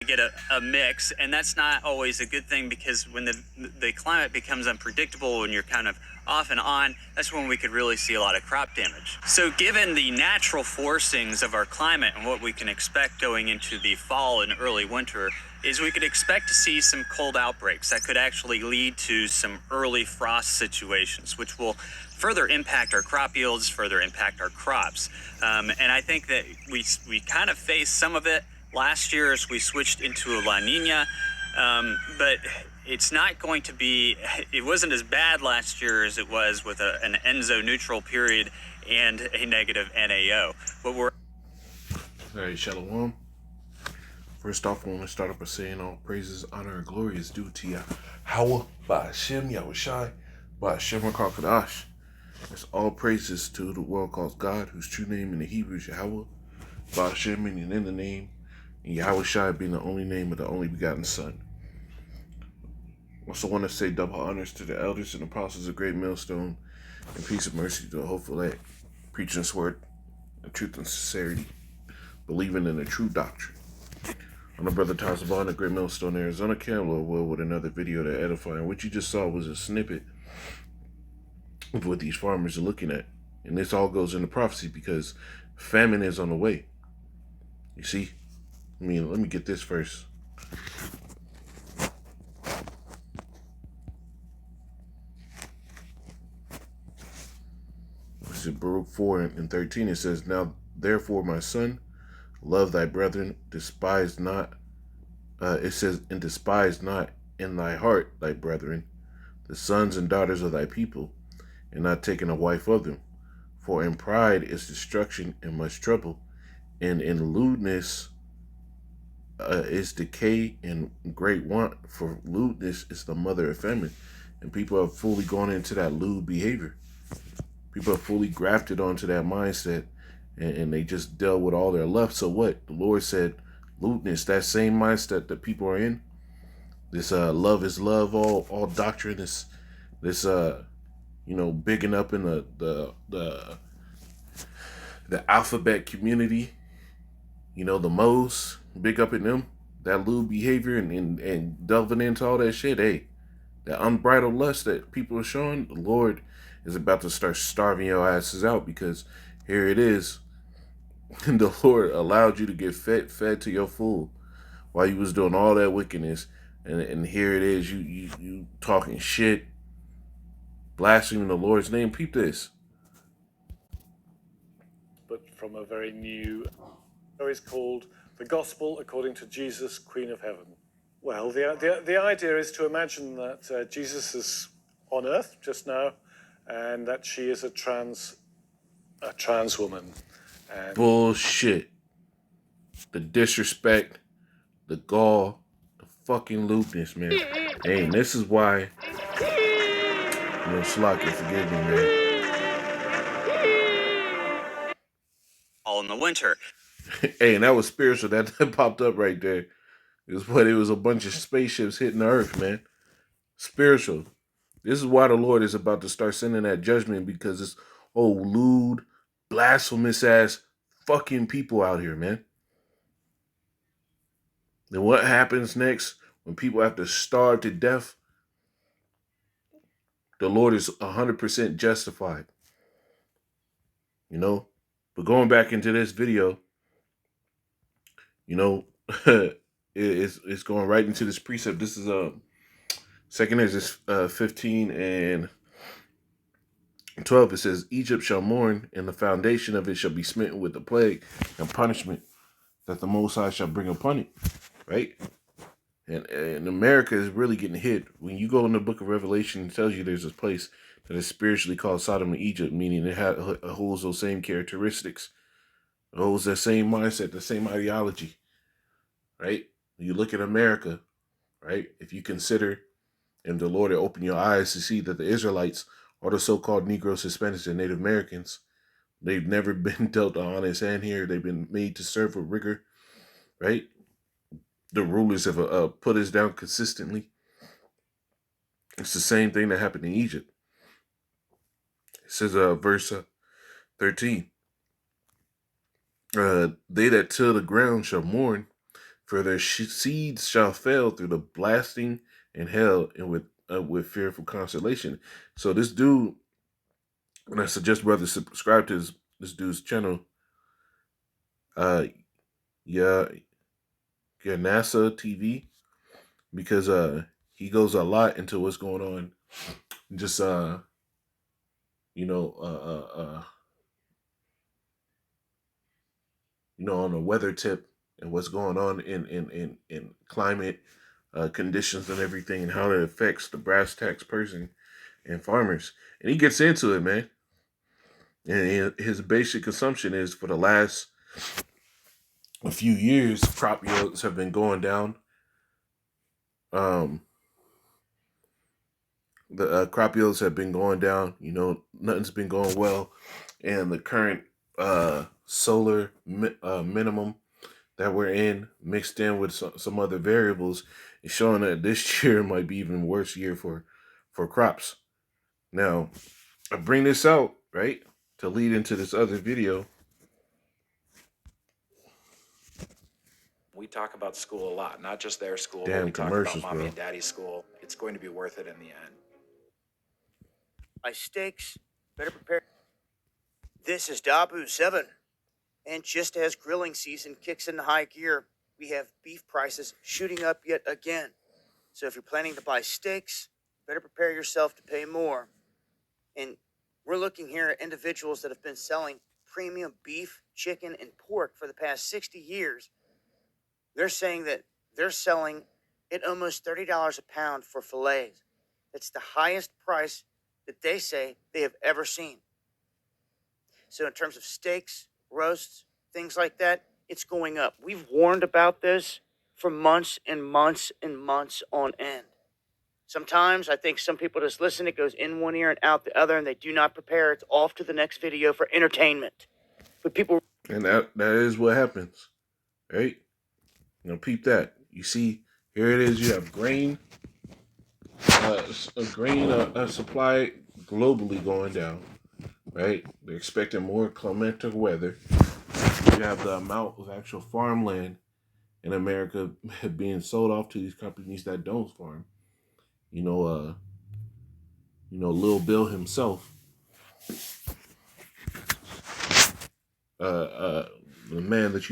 get a mix, and that's not always a good thing, because when the climate becomes unpredictable and you're kind of off and on, that's when we could really see a lot of crop damage. So given the natural forcings of our climate and what we can expect going into the fall and early winter, is we could expect to see some cold outbreaks that could actually lead to some early frost situations, which will further impact our crop yields, further impact our crops. And I think that we kind of faced some of it last year as we switched into a La Nina, but it's not going to be, it wasn't as bad last year as it was with an ENSO neutral period and a negative NAO. But we're... All right, Shalom. First off, I want to start up by saying all praises, honor, and glory is due to Yahweh, by Hashem, Yahushai, by Hashem HaKadosh. It's all praises to the world called God, whose true name in the Hebrew is Yahweh, by Hashem meaning in the name, and Yahushai being the only name of the only begotten Son. I also want to say double honors to the elders and apostles of Great Millstone, and peace and mercy to the hopeful elect, preaching this word in truth and sincerity, believing in the true doctrine. I'm the brother Tarzabon of Great Millstone, Arizona, Campbell, with another video to edify. And what you just saw was a snippet of what these farmers are looking at. And this all goes into prophecy because famine is on the way. You see? Let me get this first. This is Baruch 4:13. It says, "Now therefore, my son, love thy brethren, despise not." It says, "And despise not in thy heart thy brethren, the sons and daughters of thy people, and not taking a wife of them. For in pride is destruction and much trouble, and in lewdness is decay and great want. For lewdness is the mother of famine." And people have fully gone into that lewd behavior. People have fully grafted onto that mindset, and they just dealt with all their left. So what? The Lord said, lewdness, that same mindset that people are in, this love is love, all doctrine, this bigging up in the alphabet community, the Mo's, big up in them, that lewd behavior and delving into all that shit. Hey, that unbridled lust that people are showing, the Lord is about to start starving your asses out, because here it is. And the Lord allowed you to get fed to your full while you was doing all that wickedness, and here it is, you talking shit, blaspheming the Lord's name. Peep this. But from a very new series called The Gospel According to Jesus, Queen of Heaven. Well, the idea is to imagine that Jesus is on earth just now, and that she is a trans woman. And bullshit. The disrespect, the gall, the fucking lewdness, man. Hey, and this is why, Slacker, forgive me, man. all in the winter. Hey, and that was spiritual. That popped up right there. It was a bunch of spaceships hitting the earth, man. Spiritual. This is why the Lord is about to start sending that judgment, because it's lewd, blasphemous ass fucking people out here, man. Then what happens next when people have to starve to death? The Lord is 100% justified. But going back into this video, it's going right into this precept. This is 2nd Ezra 15 and 12. It says, "Egypt shall mourn, and the foundation of it shall be smitten with the plague and punishment that the Most High shall bring upon it." Right? And America is really getting hit. When you go in the book of Revelation, it tells you there's this place that is spiritually called Sodom and Egypt, meaning it holds those same characteristics. It holds that same mindset, the same ideology. Right? You look at America, right? If you consider, and the Lord will open your eyes to see that the Israelites are the so-called Negroes, Hispanics, and Native Americans. They've never been dealt an honest hand here. They've been made to serve with rigor, right? The rulers have put us down consistently. It's the same thing that happened in Egypt. It says, verse 13, "They that till the ground shall mourn, For their seeds shall fail through the blasting and hell, and with fearful consolation. So this dude, and I suggest brothers subscribe to this dude's channel. Yeah, NASA TV, because he goes a lot into what's going on. Just you know uh uh uh on the weather tip and what's going on in climate conditions and everything, and how it affects the brass tacks person and farmers. And he gets into it, man. And his basic assumption is, for the last a few years, crop yields have been going down. The crop yields have been going down. Nothing's been going well, and the current solar minimum that we're in, mixed in with some other variables, is showing that this year might be even worse year for crops. Now, I bring this out, right, to lead into this other video. We talk about school a lot, not just their school, but Damn we talk about commercials, mommy bro. and daddy's school. It's going to be worth it in the end. My steaks, better prepare. This is Dabu 7. And just as grilling season kicks into high gear, we have beef prices shooting up yet again. So if you're planning to buy steaks, better prepare yourself to pay more. And we're looking here at individuals that have been selling premium beef, chicken, and pork for the past 60 years. They're saying that they're selling at almost $30 a pound for fillets. That's the highest price that they say they have ever seen. So in terms of steaks, roasts, things like that, it's going up. We've warned about this for months and months and months on end. Sometimes I think some people just listen, it goes in one ear and out the other, and they do not prepare. It's off to the next video for entertainment. But people... And that is what happens, right? Peep that. You see, here it is. You have grain, supply globally going down, right? They're expecting more clement weather. You have the amount of actual farmland in America being sold off to these companies that don't farm. Lil Bill himself, the man that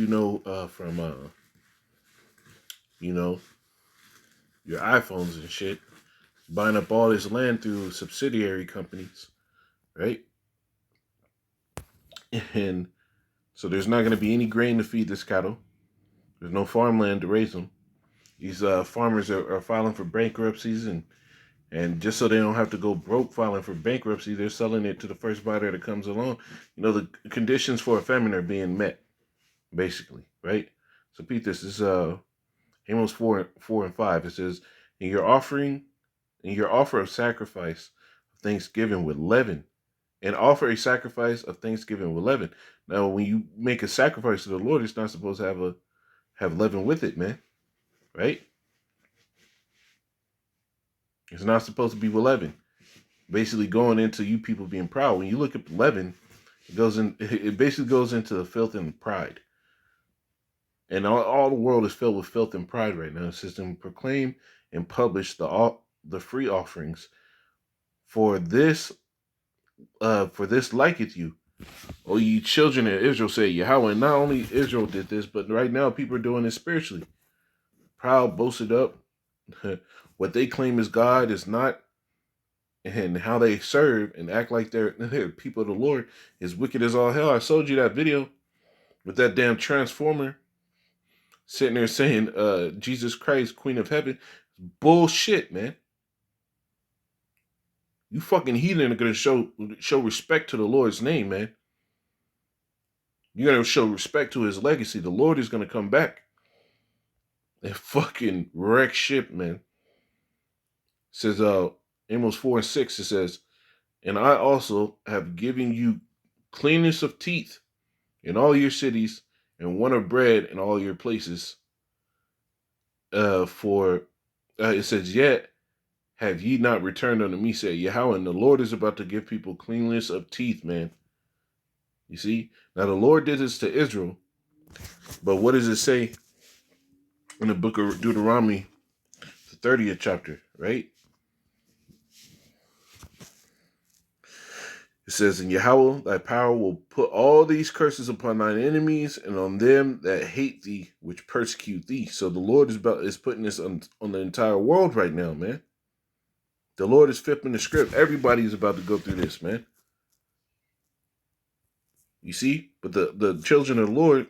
from your iPhones and shit, buying up all this land through subsidiary companies, right? And so there's not going to be any grain to feed this cattle. There's no farmland to raise them. These farmers are filing for bankruptcies, and just so they don't have to go broke filing for bankruptcy, they're selling it to the first buyer that comes along. The conditions for a famine are being met, basically, right? So Pete, this is Amos 4 and 5. It says, in your offer of sacrifice of thanksgiving with leaven, and offer a sacrifice of thanksgiving with leaven. Now, when you make a sacrifice to the Lord, it's not supposed to have leaven with it, man, right? It's not supposed to be with leaven. Basically, going into you people being proud. When you look at leaven, it basically goes into the filth and pride. And all the world is filled with filth and pride right now. It says to proclaim and publish the free offerings. For this liketh you, O ye children of Israel, say Yahweh. And not only Israel did this, but right now people are doing it spiritually. Proud, boasted up. What they claim is God is not, and how they serve and act like they're people of the Lord is wicked as all hell. I showed you that video with that damn transformer sitting there saying, Jesus Christ, Queen of Heaven. Bullshit, man. You fucking heathen are gonna show respect to the Lord's name, man. You're gonna show respect to his legacy. The Lord is gonna come back and fucking wreck ship, man. It says Amos 4 and 6, it says, and I also have given you cleanness of teeth in all your cities, and want of bread in all your places. It says, yet have ye not returned unto me, say Yahweh. And the Lord is about to give people cleanness of teeth, man. You see? Now the Lord did this to Israel, but what does it say in the book of Deuteronomy, the 30th chapter, right? It says, "In Yahweh, thy power will put all these curses upon thine enemies and on them that hate thee, which persecute thee." So the Lord is putting this on the entire world right now, man. The Lord is flipping the script. Everybody's about to go through this, man. You see? But the children of the Lord,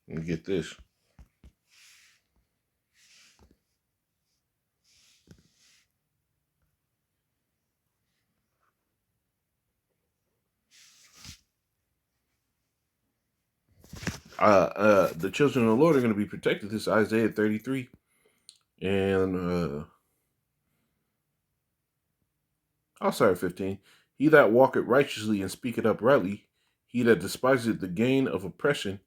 let me get this. The children of the Lord are going to be protected. This is Isaiah 33. And I'll start at 15. "He that walketh righteously and speaketh uprightly, he that despiseth the gain of oppression,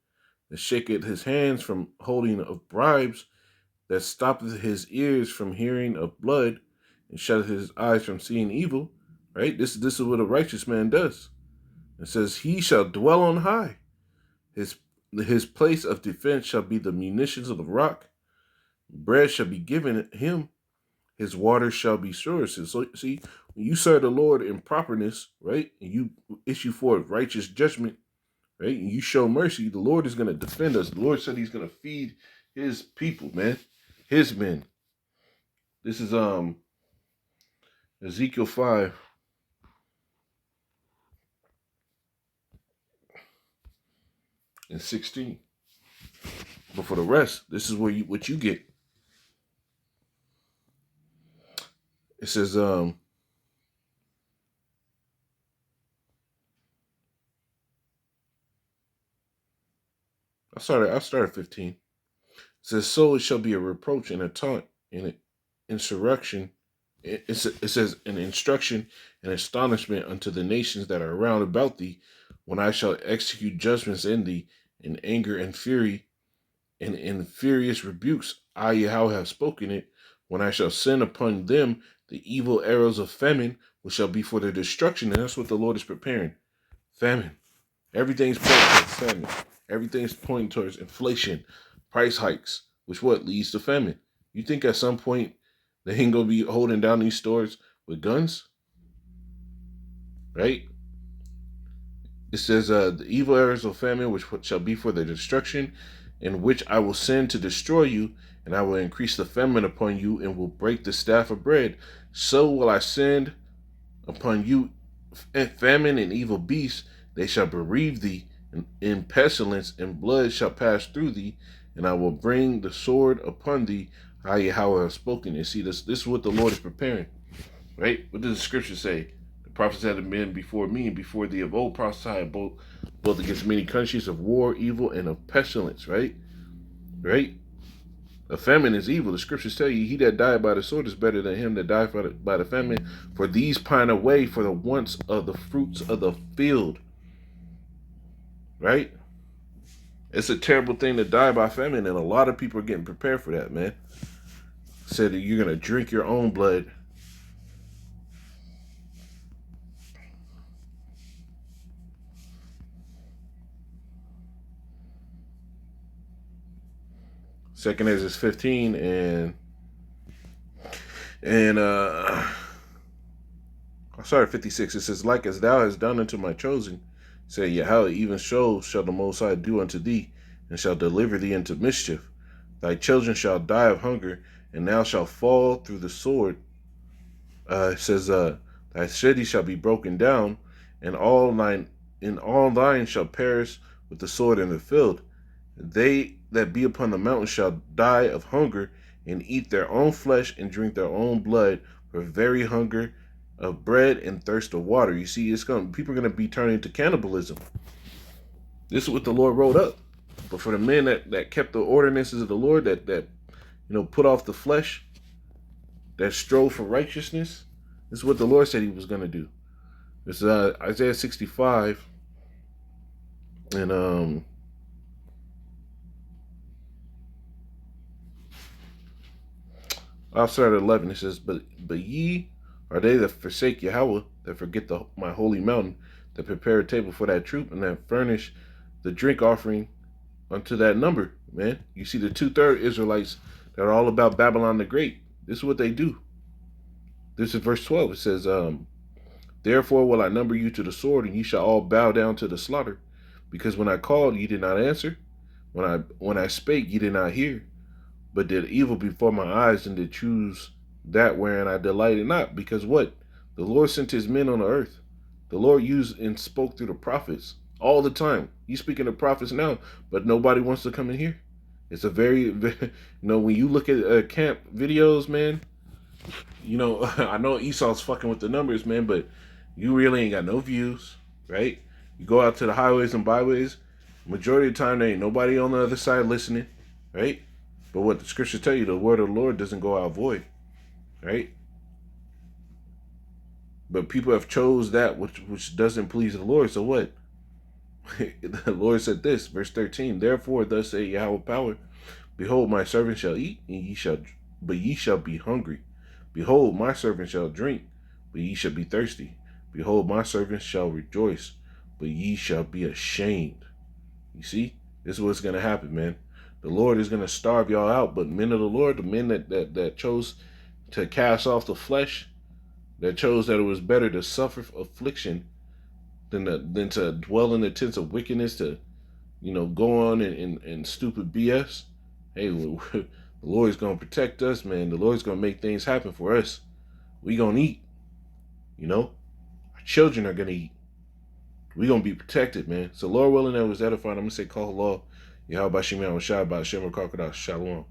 that shaketh his hands from holding of bribes, that stoppeth his ears from hearing of blood, and shutteth his eyes from seeing evil." Right? This is what a righteous man does. It says, "He shall dwell on high. His place of defense shall be the munitions of the rock. Bread shall be given him. His water shall be sure." So see, when you serve the Lord in properness, right, and you issue forth righteous judgment, right, and you show mercy, the Lord is going to defend us. The Lord said He's going to feed His people, man, His men. This is Ezekiel 5 and 16. But for the rest, this is what you get. It says I started 15. It says, "So it shall be a reproach and a taunt and an insurrection." It says, "An instruction and astonishment unto the nations that are round about thee, when I shall execute judgments in thee, in anger and fury, and in furious rebukes. I, Yahweh, have spoken it, when I shall send upon them the evil arrows of famine, which shall be for their destruction." And that's what the Lord is preparing. Famine. Everything's pointing towards famine. Everything's pointing towards inflation, price hikes, which what leads to famine. You think at some point they ain't gonna be holding down these stores with guns, right? It says, "The evil arrows of famine, which shall be for their destruction, in which I will send to destroy you, and I will increase the famine upon you, and will break the staff of bread. So will I send upon you famine and evil beasts. They shall bereave thee, and in pestilence and blood shall pass through thee, and I will bring the sword upon thee. I, Yahweh, have spoken." And see, this is what the Lord is preparing, right? What does the scripture say? "The prophets that have been before me and before thee of old prophesied both against many countries of war, evil, and of pestilence," right? Right? A famine is evil. The scriptures tell you, "He that died by the sword is better than him that died by the famine. For these pine away for the wants of the fruits of the field." Right? It's a terrible thing to die by famine, and a lot of people are getting prepared for that, man. Said that you're going to drink your own blood. Second Ezra 15 and I started 56. It says, "Like as thou hast done unto my chosen, say Yahweh, even so shall the Most High do unto thee, and shall deliver thee into mischief. Thy children shall die of hunger, and thou shalt fall through the sword." It says, "Thy city shall be broken down, and all thine shall perish with the sword in the field. They that be upon the mountain shall die of hunger, and eat their own flesh, and drink their own blood, for very hunger of bread and thirst of water." You see, people are gonna be turning to cannibalism. This is what the Lord wrote up. But for the men that kept the ordinances of the Lord, that put off the flesh, that strove for righteousness, this is what the Lord said He was gonna do. This is Isaiah 65, and I'll start at 11. It says, but ye are they that forsake Yahweh, that forget my holy mountain, that prepare a table for that troop, and that furnish the drink offering unto that number, man. You see the 2/3 Israelites that are all about Babylon the Great. This is what they do. This is verse 12. It says, therefore will I number you to the sword, and ye shall all bow down to the slaughter. Because when I called, ye did not answer. When I spake, ye did not hear, but did evil before my eyes, and did choose that wherein I delighted not. Because what? The Lord sent his men on the earth. The Lord used and spoke through the prophets all the time. He's speaking to prophets now, but nobody wants to come in here. It's a very, when you look at camp videos, man, I know Esau's fucking with the numbers, man, but you really ain't got no views, right? You go out to the highways and byways, majority of the time there ain't nobody on the other side listening, right? But what the scriptures tell you, the word of the Lord doesn't go out void, right? But people have chose that which doesn't please the Lord. So what? The Lord said this, verse 13, therefore thus say Yahweh power, behold, my servant shall eat, and ye shall be hungry. Behold, my servant shall drink, but ye shall be thirsty. Behold, my servant shall rejoice, but ye shall be ashamed. You see? This is what's going to happen, man. The Lord is going to starve y'all out, but men of the Lord, the men that chose to cast off the flesh, that chose that it was better to suffer affliction than to dwell in the tents of wickedness, to go on in stupid BS. Hey, the Lord's gonna protect us, man. The Lord's gonna make things happen for us. We gonna eat. Our children are gonna eat. We gonna be protected, man. So Lord willing, that was edifying. I'm gonna say call law. Yahweh Bashim Yahweh Shai Bashim Crocodile Shalom.